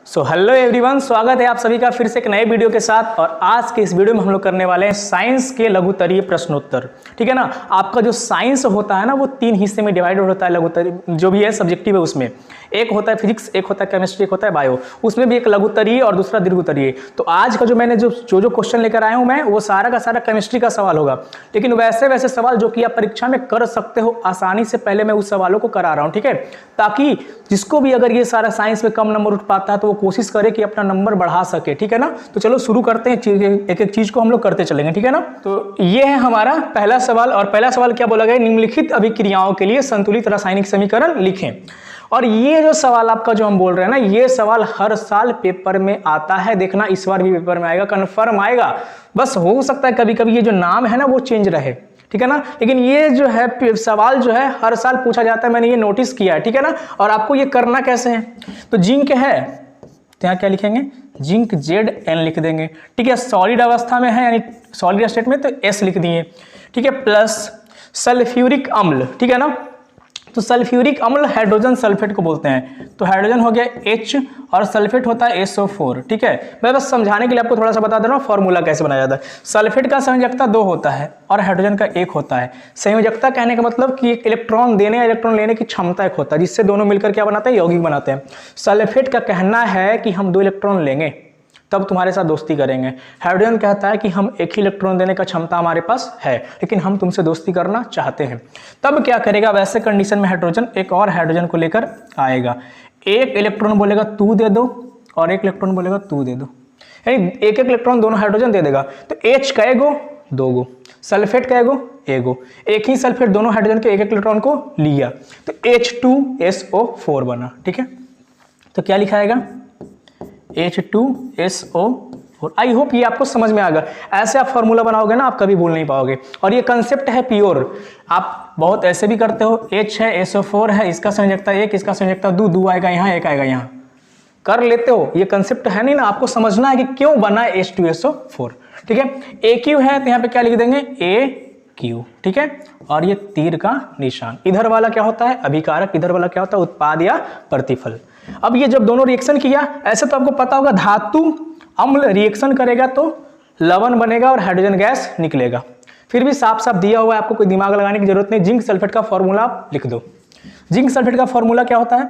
Hello everyone, स्वागत है आप सभी का फिर से एक नए वीडियो के साथ। और आज के इस वीडियो में हम लोग करने वाले हैं साइंस के लघुत्तरीय प्रश्नोत्तर। ठीक है ना। आपका जो साइंस होता है ना, वो 3 हिस्से में डिवाइड होता है। लघुत्तरीय जो भी है सब्जेक्टिव है, उसमें एक होता है फिजिक्स, एक होता है केमिस्ट्री, एक होता है बायो। उसमें भी एक लघुत्तरीय और दूसरा दीर्घोत्तरीय। तो आज का जो मैंने जो क्वेश्चन लेकर आया हूँ मैं, वो सारा का सारा केमिस्ट्री का सवाल होगा। लेकिन वैसे सवाल जो कि आप परीक्षा में कर सकते हो आसानी से, पहले मैं उस सवालों को करा रहा हूँ। ठीक है, ताकि जिसको भी अगर ये सारा साइंस में कम नंबर उठ पाता है तो वो कोशिश करे कि अपना नंबर बढ़ा सके। ठीक है ना। तो चलो शुरू करते हैं, एक एक चीज को हम लोग करते चलेंगे। ठीक है ना। तो ये है हमारा पहला सवाल। और पहला सवाल क्या बोला गया, निम्नलिखित अभिक्रियाओं के लिए संतुलित रासायनिक समीकरण लिखें। और ये जो सवाल आपका जो हम बोल रहे हैं ना, ये सवाल हर साल पेपर में आता है। देखना इस बार भी पेपर में आएगा, कन्फर्म आएगा। बस हो सकता है कभी कभी ये जो नाम है ना वो चेंज रहे। ठीक है ना। लेकिन ये जो है सवाल जो है हर साल पूछा जाता है, मैंने ये नोटिस किया है। ठीक है ना। और आपको ये करना कैसे है, तो जिंक है तो यहाँ क्या लिखेंगे, जिंक Zn लिख देंगे। ठीक है, सॉलिड अवस्था में है यानी सॉलिड स्टेट में तो S लिख दिए। ठीक है, प्लस सल्फ्यूरिक अम्ल। ठीक है ना। तो सल्फ्यूरिक अम्ल हाइड्रोजन सल्फेट को बोलते हैं। तो हाइड्रोजन हो गया H और सल्फेट होता है SO4। ठीक है, मैं बस समझाने के लिए आपको थोड़ा सा बता दे रहा हूँ फॉर्मूला कैसे बनाया जाता है। सल्फेट का संयोजकता 2 होता है और हाइड्रोजन का 1 होता है। संयोजकता कहने का मतलब कि एक इलेक्ट्रॉन देने या इलेक्ट्रॉन लेने की क्षमता एक होता है, जिससे दोनों मिलकर क्या बनाते हैं, यौगिक बनाते हैं। सल्फेट का कहना है कि हम 2 इलेक्ट्रॉन लेंगे तब तुम्हारे साथ दोस्ती करेंगे। हाइड्रोजन कहता है कि हम 1 ही इलेक्ट्रॉन देने का क्षमता हमारे पास है, लेकिन हम तुमसे दोस्ती करना चाहते हैं। तब क्या करेगा, वैसे कंडीशन में हाइड्रोजन एक और हाइड्रोजन को लेकर आएगा। एक इलेक्ट्रॉन बोलेगा तू दे दो और एक इलेक्ट्रॉन बोलेगा तू दे दो, यानी एक इलेक्ट्रॉन दोनों हाइड्रोजन दे देगा। तो H कए गो, 2 गो, सल्फेट कए गो, 1 गो। एक ही सल्फेट दोनों हाइड्रोजन के एक इलेक्ट्रॉन को लिया तो H2SO4 बना। ठीक है, तो क्या लिखाएगा, H2SO4। आई होप ये आपको समझ में आ गया। ऐसे आप फॉर्मूला बनाओगे ना, आप कभी भूल नहीं पाओगे। और ये कंसेप्ट है प्योर। आप बहुत ऐसे भी करते हो, H है, SO4 है, इसका संयोजकता 1, इसका संयोजकता 2, 2 आएगा यहाँ, 1 आएगा यहाँ, कर लेते हो। ये कंसेप्ट है नहीं ना, आपको समझना है कि क्यों बना है H2SO4। ठीक है, AQ है तो यहाँ पे क्या लिख देंगे, AQ। ठीक है, और ये तीर का निशान। इधर वाला क्या होता है, अभिकारक, इधर वाला क्या होता है, उत्पाद या प्रतिफल। अब ये जब दोनों रिएक्शन किया, ऐसे तो आपको पता होगा धातु अम्ल रिएक्शन करेगा तो लवण बनेगा और हाइड्रोजन गैस निकलेगा। फिर भी साफ साफ दिया हुआ है, आपको कोई दिमाग लगाने की जरूरत नहीं। जिंक सल्फेट का फॉर्मूला आप लिख दो। जिंक सल्फेट का फॉर्मूला क्या होता है,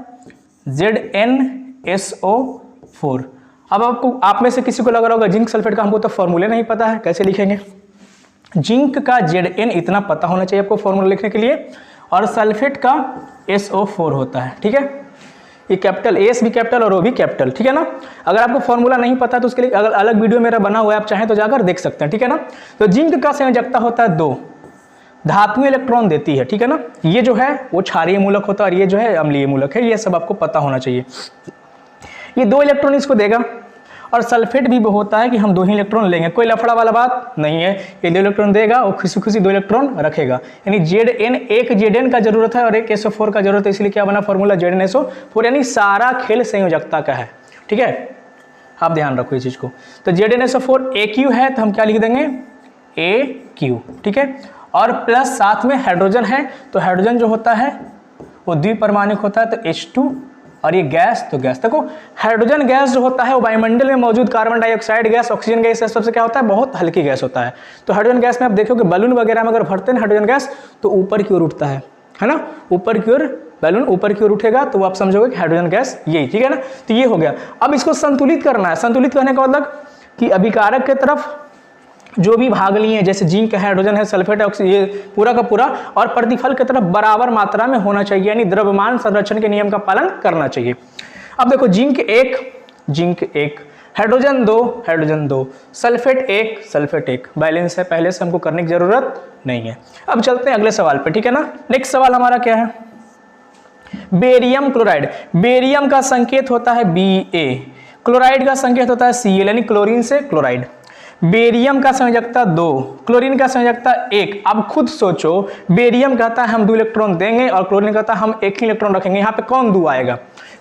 ZnSO4। अब आपको, आप में से किसी को लग रहा होगा जिंक सल्फेट का हमको तो फॉर्मूले नहीं पता है, कैसे लिखेंगे। जिंक का Zn इतना पता होना चाहिए आपको फॉर्मूला लिखने के लिए, और सल्फेट का SO4 होता है। ठीक है, ये कैपिटल एस भी कैपिटल और ओ भी कैपिटल। ठीक है ना। अगर आपको फॉर्मूला नहीं पता है तो उसके लिए अगर अलग वीडियो मेरा बना हुआ है, आप चाहें तो जाकर देख सकते हैं। ठीक है ना। तो जिंक का संयोजकता होता है 2, धातुएं इलेक्ट्रॉन देती है। ठीक है ना। ये जो है वो क्षारीय मूलक होता है और ये जो है अम्लीय मूलक है। ये सब आपको पता होना चाहिए। ये 2 इलेक्ट्रॉन इसको देगा। और सल्फेट भी होता है कि हम 2 ही इलेक्ट्रॉन लेंगे, कोई लफड़ा वाला बात नहीं है। ये 2 इलेक्ट्रॉन देगा और खुशी खुशी 2 इलेक्ट्रॉन रखेगा। यानी Zn, एक Zn का जरूरत है और एक SO4 का जरूरत है, इसलिए क्या बना फॉर्मूला ZnSO4। यानी सारा खेल संयोजकता का है। ठीक है, आप ध्यान रखो इस चीज को। तो ZnSO4 AQ है तो हम क्या लिख देंगे, AQ। ठीक है, और प्लस साथ में हाइड्रोजन है तो हाइड्रोजन जो होता है वो द्विपरमाणुक होता है, तो H2। और ये गैस तो गैस, देखो हाइड्रोजन गैस जो होता है वो वायुमंडल में मौजूद carbon dioxide gas, oxygen gas सबसे क्या होता है, बहुत हल्की गैस होता है। तो हाइड्रोजन गैस में आप देखोगे बलून वगैरह में अगर भरते हैं हाइड्रोजन गैस तो ऊपर की ओर उठता है ना, ऊपर की ओर बैलून ऊपर की ओर उठेगा तो आप समझोगे कि हाइड्रोजन गैस यही। ठीक है ना। तो ये हो गया। अब इसको संतुलित करना है। संतुलित करने का मतलब कि अभिकारक के तरफ जो भी भाग लिए, जैसे जिंक है, हाइड्रोजन है, सल्फेट है, ये पूरा का पूरा, और प्रतिफल की तरफ बराबर मात्रा में होना चाहिए, यानी द्रव्यमान संरक्षण के नियम का पालन करना चाहिए। अब देखो जिंक 1, हाइड्रोजन 2, सल्फेट 1, बैलेंस है, पहले से हमको करने की जरूरत नहीं है। अब चलते हैं अगले सवाल पे। ठीक है ना। नेक्स्ट सवाल हमारा क्या है, बेरियम क्लोराइड। बेरियम का संकेत होता है Ba, क्लोराइड का संकेत होता है Cl, यानी क्लोरीन से क्लोराइड। बेरियम का संयोजकता 2, क्लोरीन का संयोजकता 1। अब खुद सोचो, बेरियम कहता है हम 2 इलेक्ट्रॉन देंगे और क्लोरीन कहता है हम 1 ही इलेक्ट्रॉन रखेंगे। यहाँ पे कौन 2 आएगा,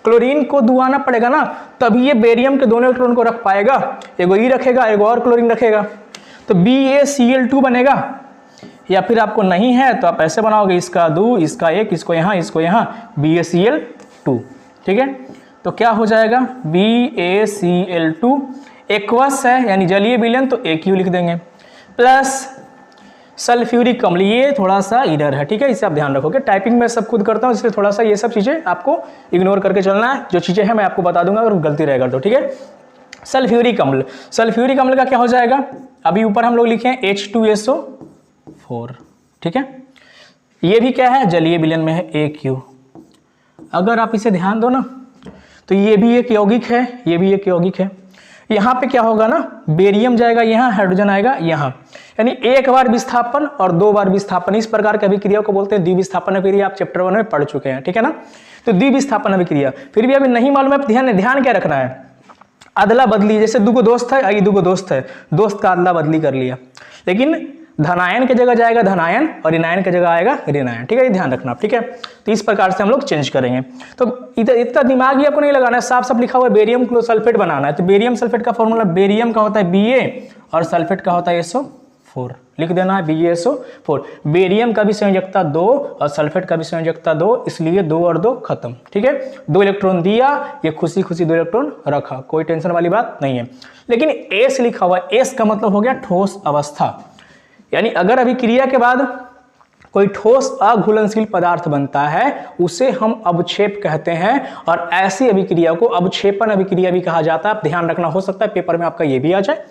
क्लोरीन को 2 आना पड़ेगा ना, तभी ये बेरियम के दोनों इलेक्ट्रॉन को रख पाएगा। एगो ई रखेगा, एगो और क्लोरीन रखेगा, तो BaCl2 बनेगा। या फिर आपको नहीं है तो आप ऐसे बनाओगे, इसका 2, इसका 1, इसको यहाँ, इसको यहाँ, BaCl2। ठीक है, तो क्या हो जाएगा BaCl2 एक्वस है यानी जलीय विलयन तो AQ लिख देंगे, प्लस सल्फ्यूरिक अम्ल, ये थोड़ा सा इधर है, ठीक है, इसे आप ध्यान रखोगे। टाइपिंग में सब खुद करता हूँ इसलिए थोड़ा सा ये सब चीज़ें आपको इग्नोर करके चलना है, जो चीज़ें हैं मैं आपको बता दूंगा, अगर गलती रहेगा तो, ठीक है। सल्फ्यूरिक अम्ल, सल्फ्यूरिक अम्ल का क्या हो जाएगा, अभी ऊपर हम लोग लिखे हैं H2SO4, ठीक है, ये भी क्या है जलीय विलयन में है AQ। अगर आप इसे ध्यान दो ना तो ये भी एक यौगिक है, ये भी एक यौगिक है। यहाँ पे क्या होगा ना, बेरियम जाएगा यहाँ, हाइड्रोजन आएगा यहाँ, यानी एक बार विस्थापन और दो बार विस्थापन, इस प्रकार की अभिक्रिया को बोलते हैं द्विविस्थापन अभिक्रिया। आप चैप्टर 1 में पढ़ चुके हैं, ठीक है ना। तो द्विविस्थापन अभिक्रिया फिर भी अभी नहीं मालूम है, ध्यान क्या रखना है, अदला बदली, जैसे दो दोस्त है, ये दो दोस्त है, दोस्त का अदला बदली कर लिया, लेकिन धनायन की जगह जाएगा धनायन और ऋणायन की जगह आएगा ऋणायन, ठीक है, ये ध्यान रखना, ठीक है। तो इस प्रकार से हम लोग चेंज करेंगे। तो इतना दिमाग ही आपको नहीं लगाना है, साफ साफ लिखा हुआ है बेरियम सल्फेट बनाना है। तो बेरियम सल्फेट का फॉर्मूला, बेरियम का होता है Ba और सल्फेट का होता है SO4, लिख देना है BaSO4। बेरियम का भी संयोजकता 2 और सल्फेट का भी संयोजकता 2, इसलिए 2 और 2 खत्म, ठीक है। 2 इलेक्ट्रॉन दिया, ये खुशी खुशी 2 इलेक्ट्रॉन रखा, कोई टेंशन वाली बात नहीं है। लेकिन S लिखा हुआ है, S का मतलब हो गया ठोस अवस्था, यानी अगर अभिक्रिया के बाद कोई ठोस अघुलनशील पदार्थ बनता है उसे हम अवक्षेप कहते हैं, और ऐसी अभिक्रिया को अवक्षेपण अभिक्रिया भी कहा जाता है। आप ध्यान रखना, हो सकता है पेपर में आपका ये भी आ जाए।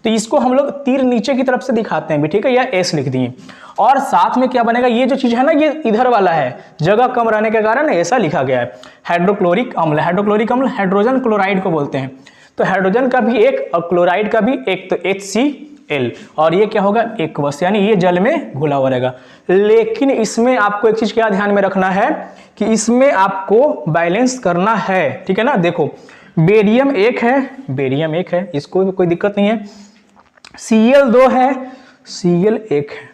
तो इसको हम लोग तीर नीचे की तरफ से दिखाते हैं भी, ठीक है, या S लिख दिए। और साथ में क्या बनेगा, ये जो चीज है ना ये इधर वाला है, जगह कम रहने के कारण ऐसा लिखा गया है। हाइड्रोक्लोरिक अम्ल, हाइड्रोक्लोरिक अम्ल हाइड्रोजन क्लोराइड को बोलते हैं। तो हाइड्रोजन का भी एक और क्लोराइड का भी एक, तो HCl, और ये क्या होगा एक्वस, यानी ये जल में घुला हुआ रहेगा। लेकिन इसमें आपको एक चीज क्या ध्यान में रखना है कि इसमें आपको बैलेंस करना है, ठीक है ना। देखो बेरियम एक है, बेरियम एक है, इसको भी कोई दिक्कत नहीं है। Cl 2 है, Cl 1 है,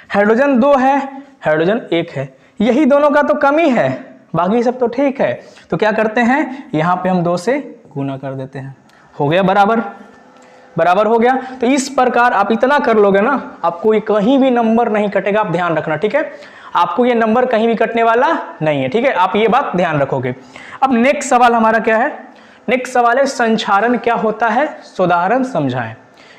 हाइड्रोजन 2 है, हाइड्रोजन 1 है, यही दोनों का तो कमी है, बाकी सब तो ठीक है। तो क्या करते हैं, यहां पे हम 2 से गुना कर देते हैं, हो गया बराबर, बराबर हो गया। तो इस प्रकार आप इतना कर लोगे ना, आपको ये कहीं भी नंबर नहीं कटेगा, आप ध्यान रखना, ठीक है। आपको ये नंबर कहीं भी कटने वाला नहीं है, ठीक है, आप ये बात ध्यान रखोगे। अब नेक्स्ट सवाल हमारा क्या है, नेक्स्ट सवाल है संक्षारण क्या होता है, उदाहरण समझाएं,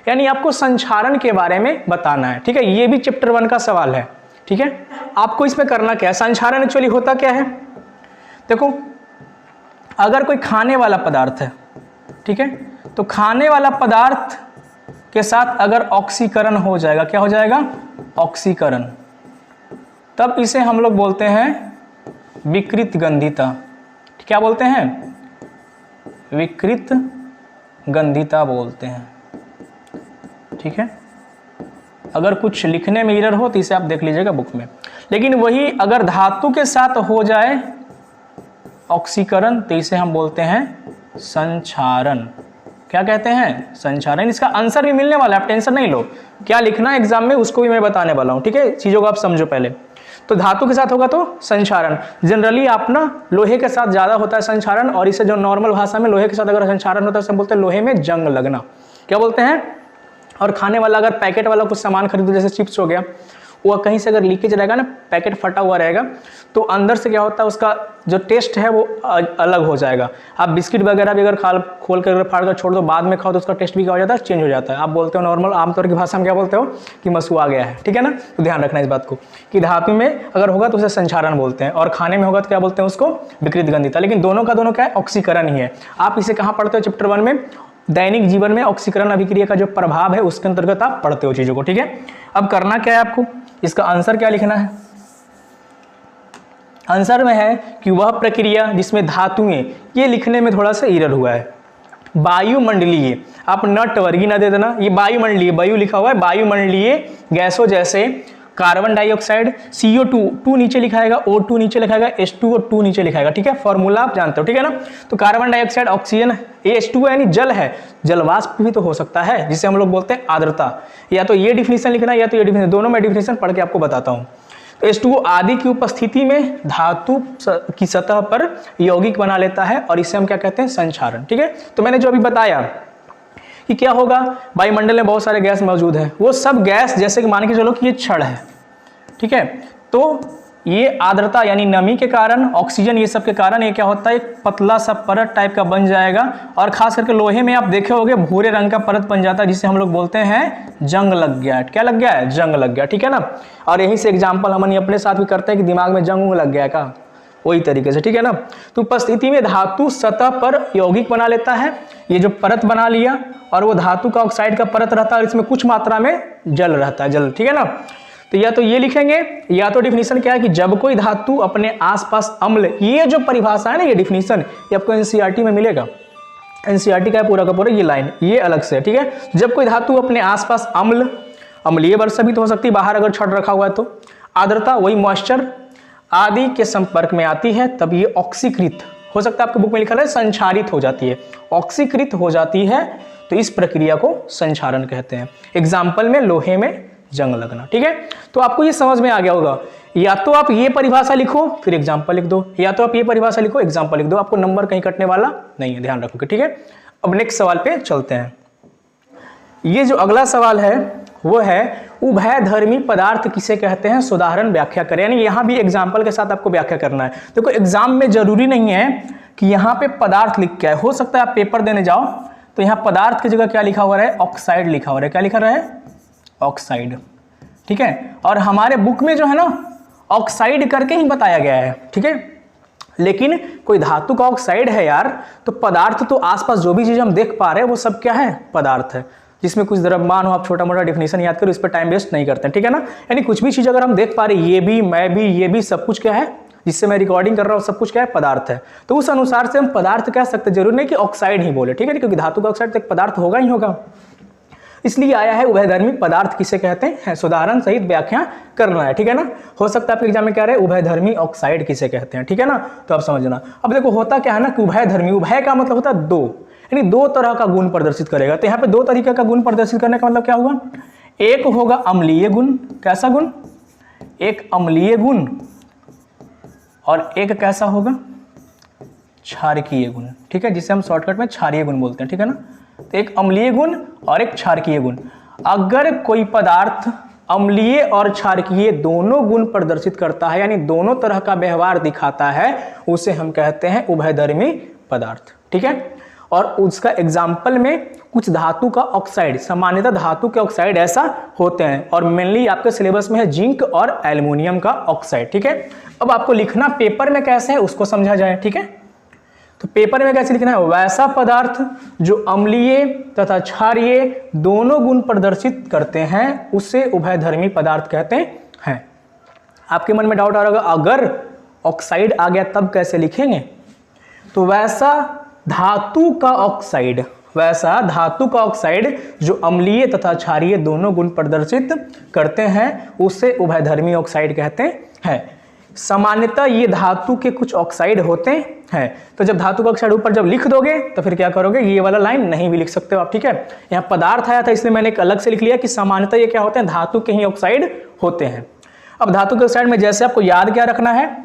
यानी आपको संक्षारण के बारे में बताना है, ठीक है। ये भी चैप्टर 1 का सवाल है, ठीक है। आपको इसमें करना क्या है, संक्षारण एक्चुअली होता क्या है। देखो अगर कोई खाने वाला पदार्थ है, ठीक है, तो खाने वाला पदार्थ के साथ अगर ऑक्सीकरण हो जाएगा, क्या हो जाएगा, ऑक्सीकरण, तब इसे हम लोग बोलते हैं विकृत गंधिता। क्या बोलते हैं, विकृत गंधिता बोलते हैं, ठीक है। अगर कुछ लिखने में एरर हो तो इसे आप देख लीजिएगा बुक में। लेकिन वही अगर धातु के साथ हो जाए ऑक्सीकरण तो इसे हम बोलते हैं संक्षारण। क्या कहते हैं, संक्षारण। इसका आंसर भी मिलने वाला है, आप टेंशन नहीं लो, क्या लिखना है एग्जाम में उसको भी मैं बताने वाला हूं, ठीक है। चीजों को आप समझो पहले। तो धातु के साथ होगा तो संक्षारण, जनरली आप ना लोहे के साथ ज्यादा होता है संक्षारण, और इसे जो नॉर्मल भाषा में लोहे के साथ अगर संक्षारण होता है उसे बोलते हैं लोहे में जंग लगना, क्या बोलते हैं। और खाने वाला अगर पैकेट वाला कुछ सामान खरीदो, जैसे चिप्स हो गया, वह कहीं से अगर लीकेज रहेगा ना, पैकेट फटा हुआ रहेगा, तो अंदर से क्या होता है उसका जो टेस्ट है वो अलग हो जाएगा। आप बिस्किट वगैरह भी अगर खोल कर फाड़ कर छोड़ दो, बाद में खाओ तो उसका टेस्ट भी क्या हो जाता है, चेंज हो जाता है। आप बोलते हो नॉर्मल आमतौर की भाषा में क्या बोलते हो कि मसुआ गया है, ठीक है ना। तो ध्यान रखना इस बात को कि धातु में अगर होगा तो उसे संक्षारण बोलते हैं, और खाने में होगा तो क्या बोलते हैं उसको विकृत गंधिता। लेकिन दोनों का दोनों क्या है, ऑक्सीकरण ही है। आप इसे कहाँ पढ़ते हो, चैप्टर 1 में दैनिक जीवन में ऑक्सीकरण अभिक्रिया का जो प्रभाव है उसके अंतर्गत आप पढ़ते हो चीजों को, ठीक है। अब करना क्या है आपको, इसका आंसर क्या लिखना है। आंसर में है कि वह प्रक्रिया जिसमें धातुएं, ये लिखने में थोड़ा सा एरर हुआ है, वायुमंडलीय, आप नट वर्गी ना दे देना, ये वायुमंडलीय, वायु लिखा हुआ है, वायुमंडलीय गैसों जैसे कार्बन डाइऑक्साइड, CO2 नीचे लिखाएगा, O2 नीचे लिखाएगा, H2 और 2 नीचे लिखाएगा, ठीक है। फॉर्मूला आप जानते हो, ठीक है ना। तो कार्बन डाइऑक्साइड, ऑक्सीजन, H2 यानी जल है, जलवाष्प भी तो हो सकता है जिसे हम लोग बोलते हैं आर्द्रता। या तो ये डिफिनीशन लिखना या तो ये डिफिनीशन, दोनों में डिफिनीशन पढ़ के आपको बताता हूँ। तो H2O आदि की उपस्थिति में धातु की सतह पर यौगिक बना लेता है, और इसे हम क्या कहते हैं, संक्षारण, ठीक है। तो मैंने जो अभी बताया कि क्या होगा, वायुमंडल में बहुत सारे गैस मौजूद है, वो सब गैस जैसे कि मान के चलो कि ये छड़ है, ठीक है, तो ये आर्द्रता यानी नमी के कारण, ऑक्सीजन ये सब के कारण ये क्या होता है, एक पतला सा परत टाइप का बन जाएगा। और खास करके लोहे में आप देखे होंगे भूरे रंग का परत बन जाता है, जिसे हम लोग बोलते हैं जंग लग गया है। क्या लग गया है? जंग लग गया, ठीक है ना। और यहीं से एग्जाम्पल हम अपने साथ भी करते हैं कि दिमाग में जंग लग गया है का, वही तरीके से, ठीक है ना। तो उपस्थिति में धातु सतह पर यौगिक बना लेता है, ये जो परत बना लिया, और वो धातु का ऑक्साइड का परत रहता है और इसमें कुछ मात्रा में जल रहता है, जल, ठीक है ना। तो या तो ये लिखेंगे, या तो डिफिनीशन क्या है कि जब कोई धातु अपने आसपास अम्ल, ये जो परिभाषा है ना, ये डिफिनीशन ये आपको एनसीईआरटी में मिलेगा। एनसीईआरटी का है पूरा का पूरा, ये लाइन ये अलग से, ठीक है। जब कोई धातु अपने आसपास अम्ल, अम्लीय वर्षा भी तो हो सकती है बाहर अगर छड़ रखा हुआ है तो, आर्द्रता वही मॉइस्चर आदि के संपर्क में आती है, तब ये ऑक्सीकृत हो सकता है। आपके बुक में लिखा है संक्षारित हो जाती है, ऑक्सीकृत हो जाती है, तो इस प्रक्रिया को संक्षारण कहते हैं। एग्जाम्पल में लोहे में जंग लगना, ठीक है। तो आपको ये समझ में आ गया होगा, या तो आप ये परिभाषा लिखो फिर एग्जाम्पल लिख दो, या तो आप ये परिभाषा लिखो एग्जाम्पल लिख दो, आपको नंबर कहीं कटने वाला नहीं है, ध्यान रखोगे, ठीक है। अब नेक्स्ट सवाल पे चलते हैं। ये जो अगला सवाल है वो है उभयधर्मी पदार्थ किसे कहते हैं, सुधारण व्याख्या करें। यानी यहाँ भी एग्जाम्पल के साथ आपको व्याख्या करना है। देखो एग्जाम में जरूरी नहीं है कि यहाँ पे पदार्थ लिख के आए, हो सकता है आप पेपर देने जाओ तो यहाँ पदार्थ की जगह क्या लिखा हुआ है, ऑक्साइड लिखा हुआ है। क्या लिखा रहा है? ऑक्साइड, ठीक है। और हमारे बुक में जो है ना ऑक्साइड करके ही बताया गया है, ठीक है। लेकिन कोई धातु का ऑक्साइड है यार, तो पदार्थ तो आसपास जो भी चीज हम देख पा रहे हैं वो सब क्या है, पदार्थ है, जिसमें कुछ द्रव्यमान हो। आप छोटा मोटा डिफिनेशन याद करो, इस पर टाइम वेस्ट नहीं करते हैं, ठीक है ना। यानी कुछ भी चीज अगर हम देख पा रहे हैं, ये भी, मैं भी, ये भी, सब कुछ क्या है, जिससे मैं रिकॉर्डिंग कर रहा हूँ, सब कुछ क्या है, पदार्थ है। तो उस अनुसार से हम पदार्थ कह सकते हैं, जरूर नहीं कि ऑक्साइड ही बोले, ठीक है, क्योंकि धातु का ऑक्साइड तो एक पदार्थ होगा ही होगा। इसलिए आया है उभयधर्मी पदार्थ किसे कहते हैं, सुधारण सहित व्याख्या करना है, ठीक है ना। हो सकता है आपके एग्जाम में क्या रहे, उभयधर्मी ऑक्साइड किसे कहते हैं, ठीक है ना। तो आप समझना। अब देखो होता क्या है ना कि उभयधर्मी, उभय का मतलब होता है दो, यानी दो तरह का गुण प्रदर्शित करेगा। तो यहाँ पे दो तरीके का गुण प्रदर्शित करने का मतलब क्या हुआ, एक होगा अम्लीय गुण, कैसा गुण, एक अम्लीय गुण, और एक कैसा होगा, क्षारकीय गुण, ठीक है, जिसे हम शॉर्टकट में क्षारीय गुण बोलते हैं, ठीक है ना। तो एक अम्लीय गुण और एक क्षारकीय गुण। अगर कोई पदार्थ अम्लीय और क्षारकीय दोनों गुण प्रदर्शित करता है, यानी दोनों तरह का व्यवहार दिखाता है, उसे हम कहते हैं उभयधर्मी पदार्थ, ठीक है। और उसका एग्जाम्पल में कुछ धातु का ऑक्साइड, सामान्यतः धातु के ऑक्साइड ऐसा होते हैं, और मेनली आपके सिलेबस में है जिंक और एल्युमिनियम का ऑक्साइड, ठीक है। अब आपको लिखना पेपर में कैसे है उसको समझा जाए, ठीक है। तो पेपर में कैसे लिखना है, वैसा पदार्थ जो अम्लीय तथा क्षारीय दोनों गुण प्रदर्शित करते हैं उसे उभयधर्मी पदार्थ कहते हैं। आपके मन में डाउट आ रहा होगा, अगर ऑक्साइड आ गया तब कैसे लिखेंगे, तो वैसा धातु का ऑक्साइड, वैसा धातु का ऑक्साइड जो अम्लीय तथा क्षारीय दोनों गुण प्रदर्शित करते हैं उसे उभयधर्मी ऑक्साइड कहते हैं। सामान्यतः ये धातु के कुछ ऑक्साइड होते हैं। तो जब धातु का ऑक्साइड ऊपर जब लिख दोगे तो फिर क्या करोगे, ये वाला लाइन नहीं भी लिख सकते हो आप, ठीक है। यहाँ पदार्थ आया था इसलिए मैंने एक अलग से लिख लिया कि सामान्यतः ये क्या होते हैं, धातु के ही ऑक्साइड होते हैं। अब धातु के ऑक्साइड में जैसे आपको याद क्या रखना है,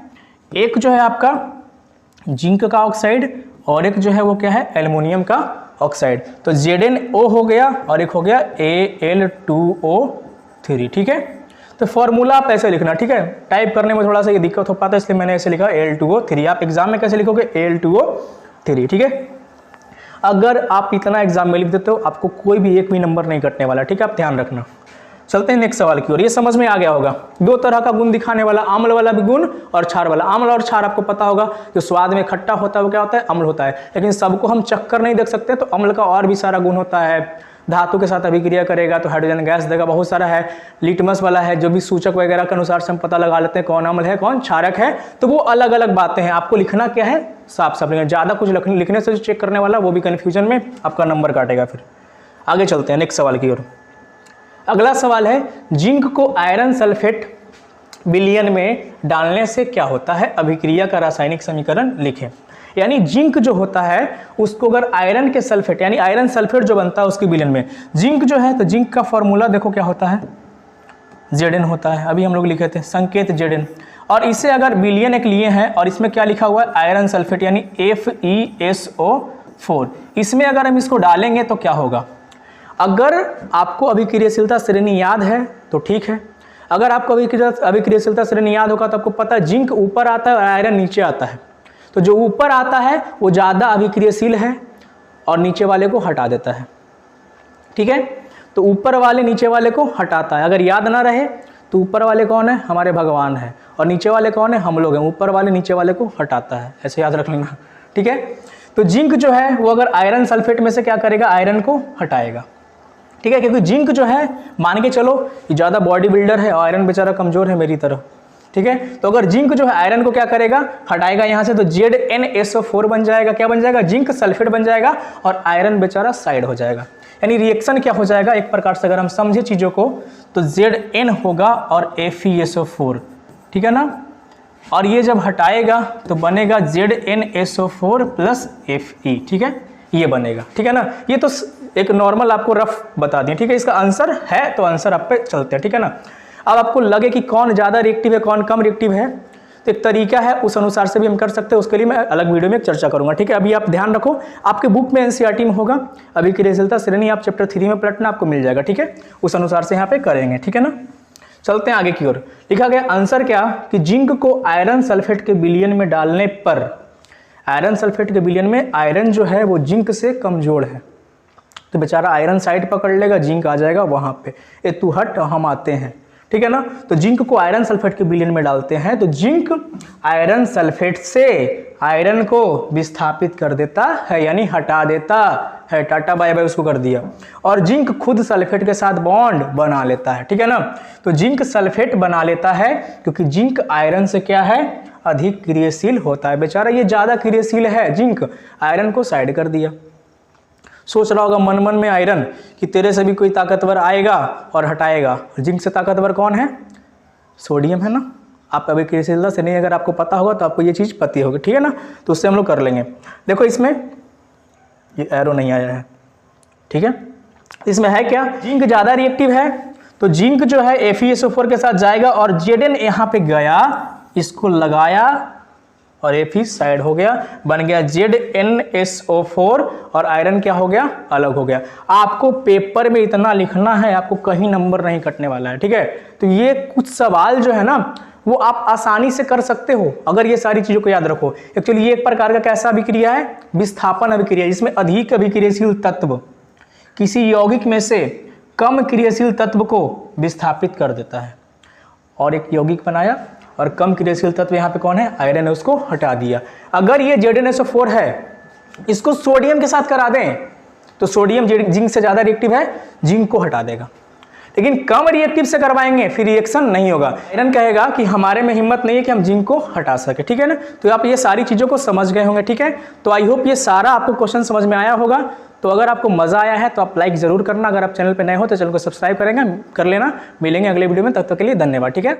एक जो है आपका जिंक का ऑक्साइड और एक जो है वो क्या है, एल्युमिनियम का ऑक्साइड। तो ZnO हो गया और एक हो गया Al2O3, ठीक है। तो फॉर्मूला आप ऐसे लिखना, ठीक है। टाइप करने में थोड़ा सा ये दिक्कत हो पाता है इसलिए मैंने ऐसे लिखा Al2O3। आप एग्जाम में कैसे लिखोगे, Al2O3, ठीक है। अगर आप इतना एग्जाम में लिख देते हो आपको कोई भी एक भी नंबर नहीं कटने वाला, ठीक है, आप ध्यान रखना। चलते हैं नेक्स्ट सवाल की ओर। ये समझ में आ गया होगा, दो तरह का गुण दिखाने वाला, अम्ल वाला भी गुण और क्षार वाला। अम्ल और क्षार आपको पता होगा, जो स्वाद में खट्टा होता है वो क्या होता है, अम्ल होता है। लेकिन सबको हम चक्कर नहीं देख सकते, तो अम्ल का और भी सारा गुण होता है। धातु के साथ अभिक्रिया करेगा तो हाइड्रोजन गैस देगा, बहुत सारा है। लिटमस वाला है, जो भी सूचक वगैरह के अनुसार से हम पता लगा लेते हैं कौन अम्ल है कौन क्षारक है। तो वो अलग अलग बातें हैं, आपको लिखना क्या है, साफ साफ लिखना। ज़्यादा कुछ लिखने से चेक करने वाला वो भी कन्फ्यूजन में आपका नंबर काटेगा। फिर आगे चलते हैं नेक्स्ट सवाल की ओर। अगला सवाल है, जिंक को आयरन सल्फेट विलयन में डालने से क्या होता है, अभिक्रिया का रासायनिक समीकरण लिखें। यानी जिंक जो होता है उसको अगर आयरन के सल्फेट, यानी आयरन सल्फेट जो बनता है उसके विलयन में, जिंक जो है, तो जिंक का फॉर्मूला देखो क्या होता है, Zn होता है। अभी हम लोग लिखे थे संकेत Zn, और इसे अगर विलयन एक लिए हैं और इसमें क्या लिखा हुआ है, आयरन सल्फेट यानी FeSO4। इसमें अगर हम इसको डालेंगे तो क्या होगा, अगर आपको अभिक्रियाशीलता श्रेणी याद है तो ठीक है, अगर आपको अभिक्रियाशीलता श्रेणी याद होगा तो आपको पता है जिंक ऊपर आता है और आयरन नीचे आता है। तो जो ऊपर आता है वो ज़्यादा अभिक्रियाशील है और नीचे वाले को हटा देता है। ठीक है, तो ऊपर वाले नीचे वाले को हटाता है। अगर याद ना रहे तो ऊपर वाले कौन है, हमारे भगवान है, और नीचे वाले कौन है, हम लोग हैं। ऊपर वाले नीचे वाले को हटाता है, ऐसे याद रख लेना। ठीक है, तो जिंक जो है वो अगर आयरन सल्फेट में से क्या करेगा, आयरन को हटाएगा। ठीक है, क्योंकि जिंक जो है मान के चलो ये ज़्यादा बॉडी बिल्डर है और आयरन बेचारा कमजोर है मेरी तरह। ठीक है, तो अगर जिंक जो है आयरन को क्या करेगा, हटाएगा यहाँ से, तो ZnSO4 बन जाएगा। क्या बन जाएगा, जिंक सल्फेट बन जाएगा और आयरन बेचारा साइड हो जाएगा। यानी रिएक्शन क्या हो जाएगा, एक प्रकार से अगर हम समझे चीज़ों को तो Zn होगा और FeSO4। ठीक है ना, और ये जब हटाएगा तो बनेगा ZnSO4 प्लस Fe। ठीक है, ये बनेगा। ठीक है ना, ये तो एक नॉर्मल आपको रफ बता दिए। ठीक है, इसका आंसर है तो आंसर आप पे चलते हैं। ठीक है ना, अब आपको लगे कि कौन ज़्यादा रिएक्टिव है कौन कम रिएक्टिव है, तो एक तरीका है, उस अनुसार से भी हम कर सकते हैं। उसके लिए मैं अलग वीडियो में चर्चा करूंगा। ठीक है, अभी आप ध्यान रखो, आपके बुक में NCERT में होगा अभिक्रियाशीलता श्रेणी, आप चैप्टर 3 में पलटना, आपको मिल जाएगा। ठीक है, उस अनुसार से यहाँ पे करेंगे। ठीक है ना, चलते हैं आगे की ओर। लिखा गया आंसर क्या कि जिंक को आयरन सल्फेट के विलयन में डालने पर, आयरन सल्फेट के विलयन में आयरन जो है वो जिंक से कमजोर है, तो बेचारा आयरन साइड पकड़ लेगा, जिंक आ जाएगा वहां पे, ए तू हट हम आते हैं। ठीक है ना, तो जिंक को आयरन सल्फेट के विलयन में डालते हैं तो जिंक आयरन सल्फेट से आयरन को विस्थापित कर देता है, यानी हटा देता है, टाटा बाय बाय उसको कर दिया, और जिंक खुद सल्फेट के साथ बॉन्ड बना लेता है। ठीक है ना, तो जिंक सल्फेट बना लेता है क्योंकि जिंक आयरन से क्या है, अधिक क्रियाशील होता है। बेचारा ये ज्यादा क्रियाशील है, जिंक आयरन को साइड कर दिया। सोच रहा होगा मन मन में आयरन कि तेरे से भी कोई ताकतवर आएगा और हटाएगा। जिंक से ताकतवर कौन है, सोडियम है ना। आप अभिक्रियाशीलता से नहीं, अगर आपको पता होगा तो आपको ये चीज़ पता होगी। ठीक है ना, तो उससे हम लोग कर लेंगे। देखो इसमें ये एरो नहीं आया है। ठीक है, इसमें है क्या, जिंक ज़्यादा रिएक्टिव है तो जिंक जो है FeSO4 के साथ जाएगा और Zn यहाँ पे गया, इसको लगाया और Fe साइड हो गया, बन गया ZnSO4 और आयरन क्या हो गया, अलग हो गया। आपको पेपर में इतना लिखना है, आपको कहीं नंबर नहीं कटने वाला है। ठीक है, तो ये कुछ सवाल जो है ना वो आप आसानी से कर सकते हो अगर ये सारी चीजों को याद रखो। एक्चुअली ये एक प्रकार का कैसा अभिक्रिया है, विस्थापन अभिक्रिया, जिसमें अधिक अभिक्रियाशील तत्व किसी यौगिक में से कम क्रियाशील तत्व को विस्थापित कर देता है, और एक यौगिक बनाया और कम क्रियाशील तत्व यहाँ पे कौन है, आयरन है, उसको हटा दिया। अगर ये ZnSO4 है, इसको सोडियम के साथ करा दें तो सोडियम जिंक से ज्यादा रिएक्टिव है, जिंक को हटा देगा। लेकिन कम रिएक्टिव से करवाएंगे फिर रिएक्शन नहीं होगा। आयरन कहेगा कि हमारे में हिम्मत नहीं है कि हम जिंक को हटा सके। ठीक है ना, तो आप ये सारी चीजों को समझ गए होंगे। ठीक है, तो आई होप ये सारा आपको क्वेश्चन समझ में आया होगा। तो अगर आपको मजा आया है तो आप लाइक जरूर करना, अगर आप चैनल पर नए हो तो चैनल को सब्सक्राइब कर लेना। मिलेंगे अगले वीडियो में, तब तक के लिए धन्यवाद। ठीक है।